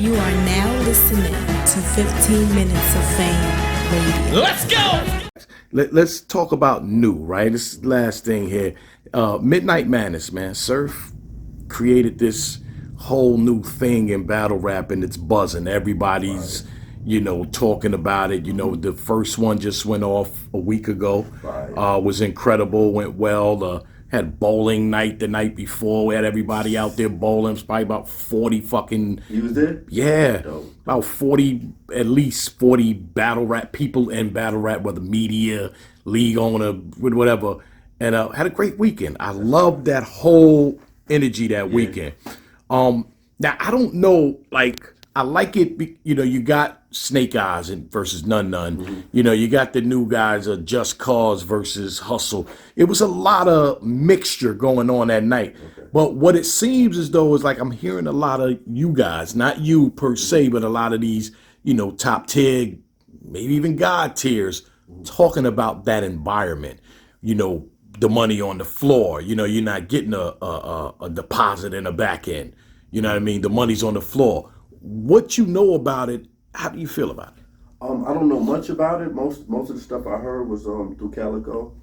You are now listening to 15 Minutes of Fame Radio. Let's go! Let's talk about new, right? This is the last thing here. Midnight Madness, man. Surf created this whole new thing in battle rap, and it's buzzing. Everybody's, talking about it. The first one just went off a week ago. Was incredible, went well. Had bowling night the night before. We had everybody out there bowling. It's probably about 40 fucking... You was there? Yeah. Dope. About 40, at least 40 battle rap people in battle rap, whether media, league owner, whatever. And had a great weekend. I loved that whole energy that weekend. Now, I don't know, I like it, you got Snake Eyes versus Nun Nun. Mm-hmm. You got the new guys, Just Cause versus Hustle. It was a lot of mixture going on that night. Okay. But what it seems as though is I'm hearing a lot of you guys, not you per se, but a lot of these, top tier, maybe even God tiers, talking about that environment. The money on the floor. You're not getting a deposit in the back end. You know what I mean? The money's on the floor. What you know about it, how do you feel about it? I don't know much about it. Most of the stuff I heard was through Calico.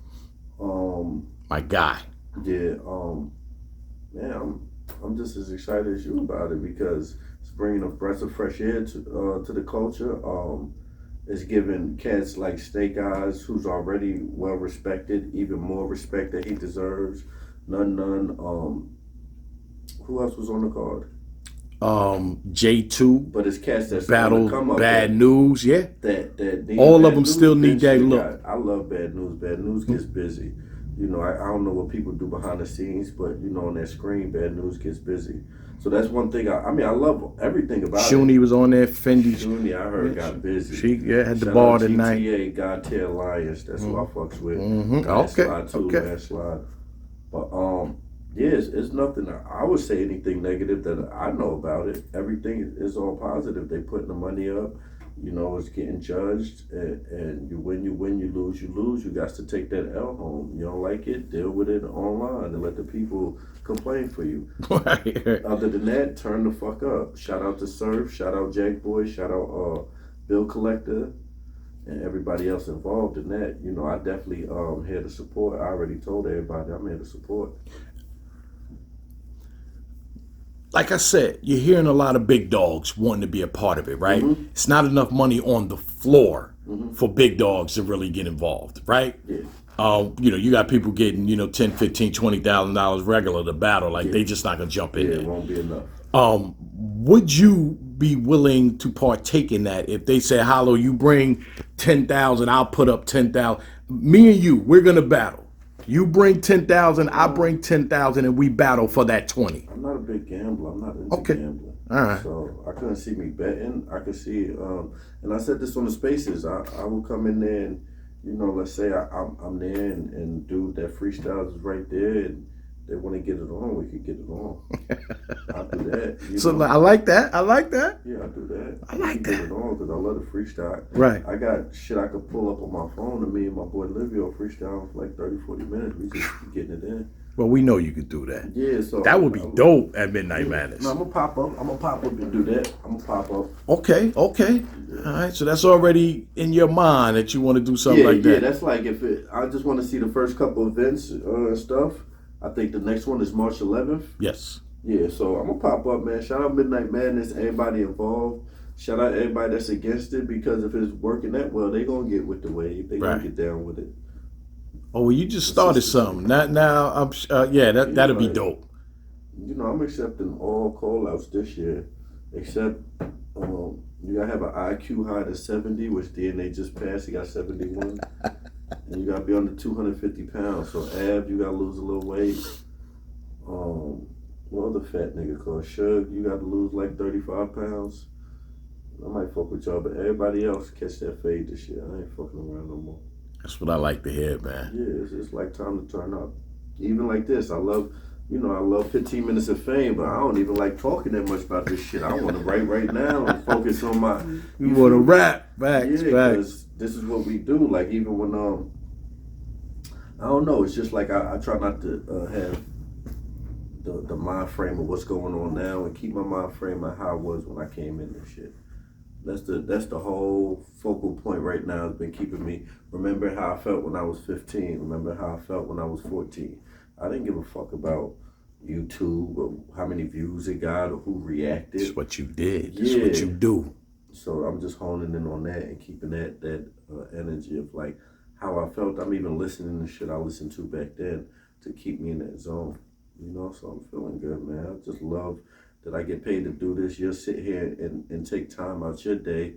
My guy. Yeah. Man, I'm just as excited as you about it because it's bringing a breath of fresh air to the culture. It's giving cats like Snake Eyes, who's already well respected, even more respect that he deserves. Nun. Who else was on the card? J2, but it's cats that's Battle, come up Bad News, yeah. That all of them still need that look. I love Bad News. Bad News gets busy. I don't know what people do behind the scenes, but on that screen, Bad News gets busy. So that's one thing. I love everything about Shuni it. was on there. Fendi. Shuni, I heard, got busy. She had the Shout bar out tonight. GTA, God Tier Alliance. That's who I fucks with. Okay. Landslide. But yeah, it's nothing. I would say anything negative that I know about it. Everything is all positive. They putting the money up. It's getting judged, and you win, you lose, you lose. You got to take that L home. You don't like it, deal with it online and let the people complain for you. Right. Other than that, turn the fuck up. Shout out to Surf, shout out Jack Boy, shout out Bill Collector, and everybody else involved in that. I definitely here to support. I already told everybody I'm here to support. Like I said, you're hearing a lot of big dogs wanting to be a part of it, right? Mm-hmm. It's not enough money on the floor for big dogs to really get involved, right? Yeah. You got people getting, $10, $15, $20,000 regular to battle. They just not gonna jump in there. It won't be enough. Would you be willing to partake in that if they say, Hollow, you bring 10,000, I'll put up 10,000. Me and you, we're gonna battle. You bring 10,000, I bring 10,000, and we battle for that 20. I'm not a big gambler. I'm not into gambling. All right. So I couldn't see me betting. I could see, and I said this on the spaces. I will come in there and, let's say I'm there and dude that freestyles is right there and they want to get it on, we could get it on. I'll do that. So I like that. Yeah, I'll do that. I like that. Get it on because I love the freestyle. Right. I got shit I could pull up on my phone and me and my boy Livio freestyle for 30, 40 minutes. We just getting it in. Well, we know you could do that. Yeah, so that would be dope at Midnight Madness. No, I'm gonna pop up and do that. I'm gonna pop up. Okay. Yeah. All right. So that's already in your mind that you want to do something like that. Yeah, that's like I just want to see the first couple events and stuff. I think the next one is March 11th. Yes. Yeah, so I'm gonna pop up, man. Shout out Midnight Madness, everybody involved. Shout out everybody that's against it because if it's working that well, they gonna get with the wave. They gonna get down with it. Oh, well, you just started something. Now, I'm that'll be dope. I'm accepting all call-outs this year, except you gotta have an IQ high to 70, which DNA just passed. He got 71. And you gotta be under 250 pounds. So Ab, you gotta lose a little weight. What other fat nigga called Shug? You gotta lose 35 pounds. I might fuck with y'all, but everybody else catch that fade this year. I ain't fucking around no more. That's what I like to hear, man. Yeah, it's like time to turn up. Even like this, I love 15 minutes of fame, but I don't even like talking that much about this shit. I want to write right now and focus on my. You want to rap, facts. Because this is what we do. Like even when I don't know. It's just like I try not to have the mind frame of what's going on now and keep my mind frame of how I was when I came in this shit. That's the whole focal point right now. Has been keeping me. Remember how I felt when I was 15. Remember how I felt when I was 14. I didn't give a fuck about YouTube or how many views it got or who reacted. It's what you did. It's what you do. So I'm just honing in on that and keeping that energy of like how I felt. I'm even listening to shit I listened to back then to keep me in that zone. You know, so I'm feeling good, man. I just love that I get paid to do this. You'll sit here and take time out your day.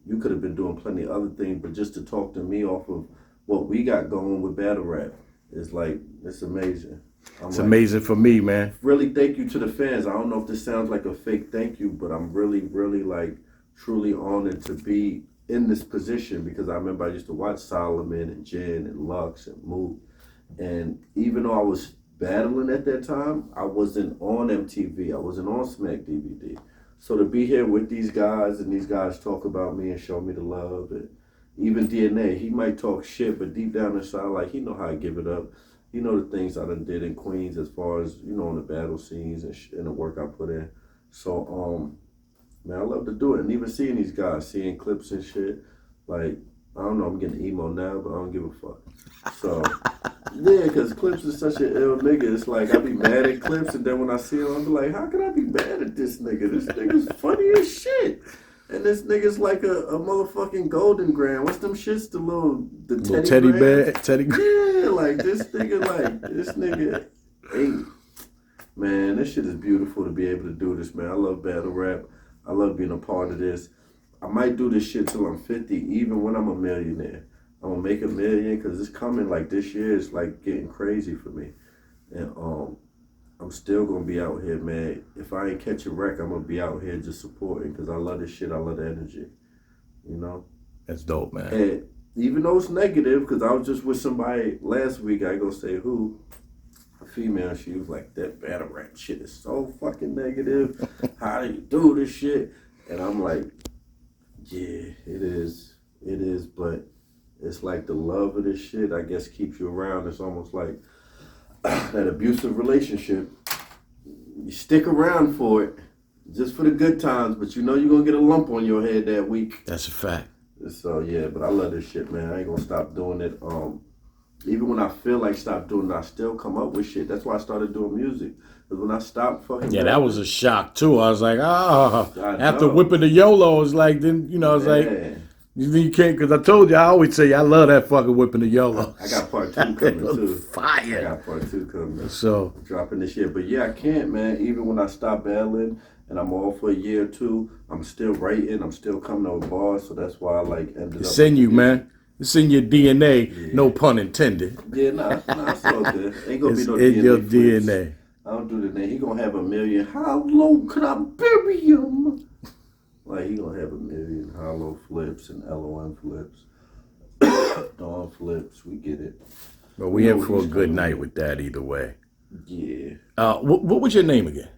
You could have been doing plenty of other things, but just to talk to me off of what we got going with battle rap is like, it's amazing. It's amazing for me, man. Really thank you to the fans. I don't know if this sounds like a fake thank you, but I'm really, really like truly honored to be in this position because I remember I used to watch Solomon and Jen and Lux and Moot. And even though I was battling at that time, I wasn't on MTV. I wasn't on Smack DVD. So to be here with these guys and these guys talk about me and show me the love, and even DNA, he might talk shit, but deep down inside, like he know how to give it up. You know the things I done did in Queens as far as, you know, on the battle scenes and the work I put in. So, man, I love to do it. And even seeing these guys, seeing clips and shit, like, I don't know, I'm getting emo now, but I don't give a fuck. So, yeah, because Clips is such an ill nigga. It's like, I be mad at Clips, and then when I see him, I be like, how can I be mad at this nigga? This nigga's funny as shit. And this nigga's like a motherfucking golden grand. What's them shits? The teddy bear? Teddy bear? Yeah, like this nigga ain't. Man, this shit is beautiful to be able to do this, man. I love battle rap. I love being a part of this. I might do this shit till I'm 50, even when I'm a millionaire. I'm gonna make $1 million because it's coming. Like this year is like getting crazy for me. And I'm still gonna be out here, man. If I ain't catch a wreck, I'm gonna be out here just supporting because I love this shit. I love the energy, you know? That's dope, man. And even though it's negative, because I was just with somebody last week, I ain't gonna say who, a female, she was like, that battle rap shit is so fucking negative. How do you do this shit? And I'm like, yeah, it is, but it's like the love of this shit, I guess, keeps you around. It's almost like that abusive relationship. You stick around for it, just for the good times, but you know you're gonna get a lump on your head that week. That's a fact. So yeah, but I love this shit, man. I ain't gonna stop doing it. Even when I feel like stop doing it, I still come up with shit. That's why I started doing music. Because when I stopped fucking... Yeah, that was a shock, too. I was like, after whipping the YOLO, it's like, then, you know, it's like, you can't, because I told you, I always say, I love that fucking whipping the YOLO. I got part 2 coming, too. Fire. I got part 2 coming. So. Dropping this year. But yeah, I can't, man. Even when I stop battling and I'm off for a year or 2, I'm still writing. I'm still coming up with bars. So that's why I, like, ended up... It's in you, man. It's in your DNA, no pun intended. Yeah, nah, it's all good. Ain't gonna be no in DNA your flips. DNA. I don't do the name. He gonna have $1 million. How low could I bury him? Like, he gonna have $1 million hollow flips and LOM flips. Dawn flips. We get it. But we in for a good night with that either way. Yeah. What was your name again?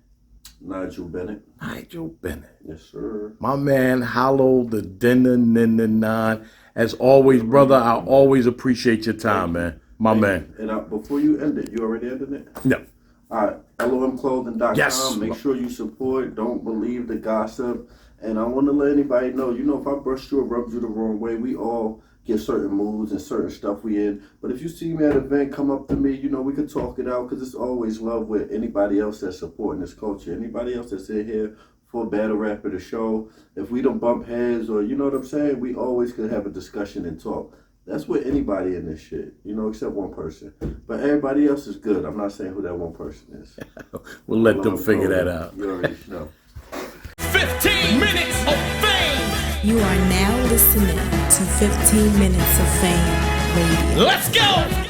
Nigel Bennett. Nigel Bennett. Yes, sir. My man, Hollow the Dinner. As always, brother, I always appreciate your time, man. My man. And before you end it, you already ended it? No. All right, LOMclothing.com. Yes. Make sure you support. Don't believe the gossip. And I want to let anybody know, you know, if I brushed you or rubbed you the wrong way, we all get certain moods and certain stuff we in. But if you see me at an event, come up to me, you know, we can talk it out because it's always love with anybody else that's supporting this culture. Anybody else that's in here for a battle rap at the show. If we don't bump heads or, you know what I'm saying, we always could have a discussion and talk. That's with anybody in this shit, you know, except one person. But everybody else is good. I'm not saying who that one person is. We'll let them figure that out. You already know. 15 minutes of fame. You are now listening to 15 Minutes of Fame Radio. Let's go.